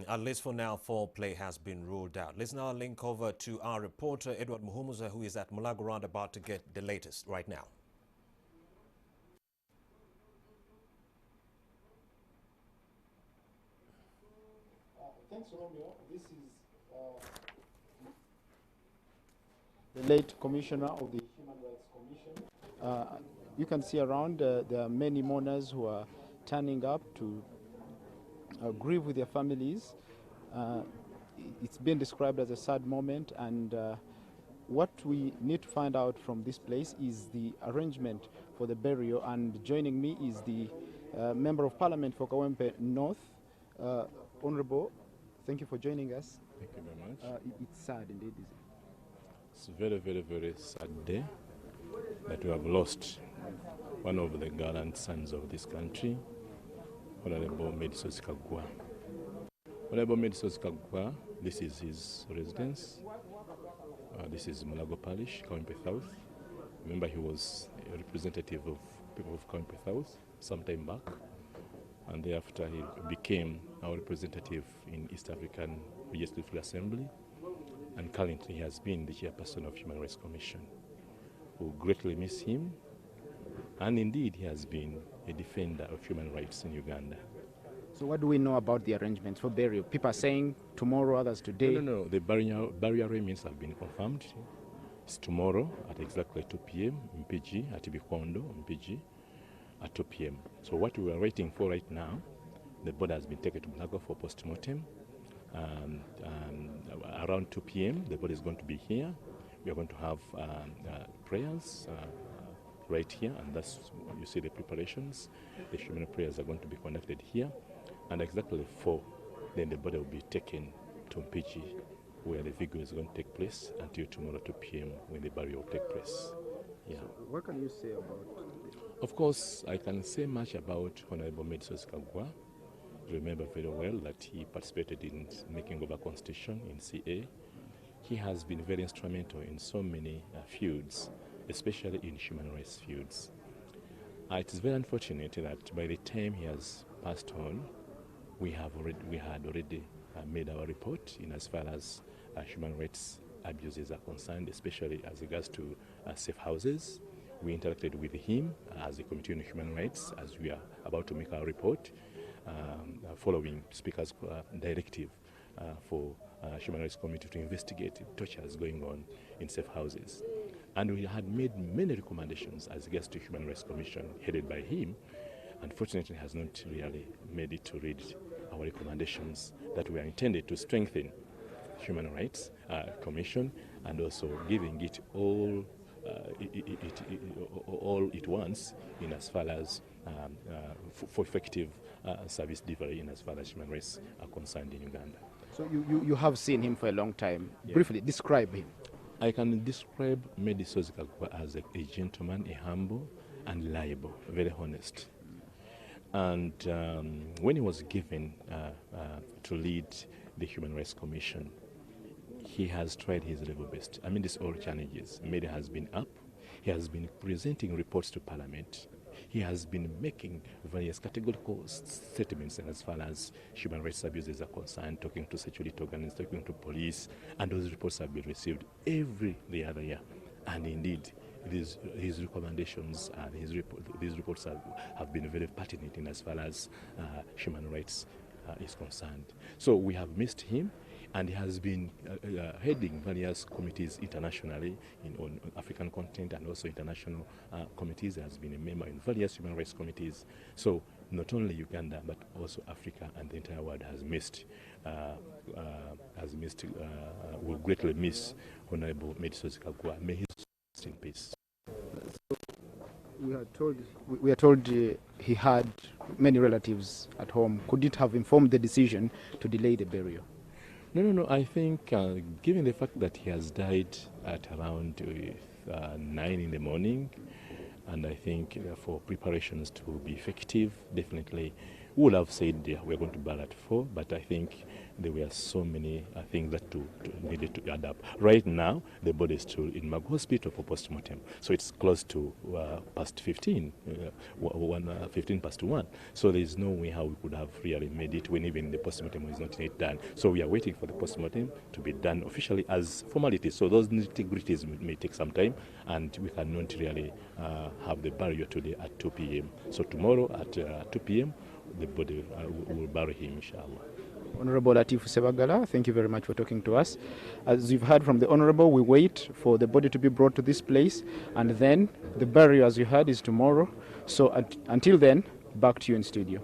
At least for now, foul play has been ruled out. Let's now link over to our reporter, Edward Muhumuza, who is at Mulago Roundabout to get the latest right now. Thanks, Romeo. This is the late commissioner of the Human Rights Commission. You can see around there are many mourners who are turning up to grieve with their families. It's been described as a sad moment, and what we need to find out from this place is the arrangement for the burial. And joining me is the Member of Parliament for Kawempe North, Honorable. Thank you for joining us. Thank you very much. It's sad indeed, is it? It's a very, very, very sad day that we have lost one of the gallant sons of this country, Honorable Medisos Kaggwa. Honorable Medisos Kaggwa, this is his residence. This is Mulago Parish, Kawempe South. Remember, he was a representative of people of Kawempe South some time back, and thereafter he became our representative in East African Legislative Assembly, and currently he has been the chairperson of Human Rights Commission. We greatly miss him, and indeed he has been a defender of human rights in Uganda. So what do we know about the arrangements for burial? People are saying tomorrow, others today. No. The burial arrangements have been confirmed. It's tomorrow at exactly 2 p.m. in PG, at Bikondo, in PG, at 2 p.m. So what we are waiting for right now, the body has been taken to Mulago for post-mortem. Around 2 p.m., the body is going to be here. We are going to have prayers right here, and that's, you see the preparations. The human prayers are going to be conducted here. And exactly 4, then the body will be taken to Mpiji, where the vigil is going to take place until tomorrow 2 p.m. when the burial will take place. Yeah. So what can you say about this? Of course, I can say much about Honorable Medisos Kaggwa. Remember very well that he participated in making of a constitution in CA. He has been very instrumental in so many fields, especially in human rights fields. It is very unfortunate that by the time he has passed on, we had already made our report in as far as human rights abuses are concerned, especially as regards to safe houses. We interacted with him as a Committee on Human Rights as we are about to make our report, following Speaker's directive for Human Rights Committee to investigate tortures going on in safe houses. And we had made many recommendations as regards to Human Rights Commission headed by him. Unfortunately, has not really made it to read our recommendations that were intended to strengthen Human Rights Commission and also giving it all it wants in as far as for effective service delivery in as far as human rights are concerned in Uganda. So you have seen him for a long time. Yeah. Briefly, describe him. I can describe Medisos Kaggwa as a gentleman, a humble and reliable, very honest. And when he was given to lead the Human Rights Commission, he has tried his level best. I mean, these all challenges. Media has been up. He has been presenting reports to Parliament. He has been making various categorical statements as far as human rights abuses are concerned, talking to security organs, talking to police, and those reports have been received every other year. And indeed, his recommendations and these reports have been very pertinent in as far as human rights is concerned. So we have missed him, and he has been heading various committees internationally on African continent and also international committees. He has been a member in various human rights committees. So not only Uganda but also Africa and the entire world has missed. Will greatly miss Honorable Medisos Kaggwa. May he rest in peace. We are told he had many relatives at home. Could it have informed the decision to delay the burial? No. I think given the fact that he has died at around 9 in the morning, and I think for preparations to be effective, definitely would have said we're going to bury at 4, but I think there were so many things that needed to add up. Right now, the body is still in Magu Hospital for postmortem, so it's close to past 15, 15 past 1. So there is no way how we could have really made it when even the postmortem is not yet done. So we are waiting for the postmortem to be done officially as formalities. So those nitty-gritties may take some time, and we cannot really have the burial today at 2 p.m. So tomorrow at 2 p.m. the body will bury him, inshallah. Honorable Latifu Sebagala, thank you very much for talking to us. As you've heard from the Honorable, we wait for the body to be brought to this place, and then the burial, as you heard, is tomorrow. So until then, back to you in studio.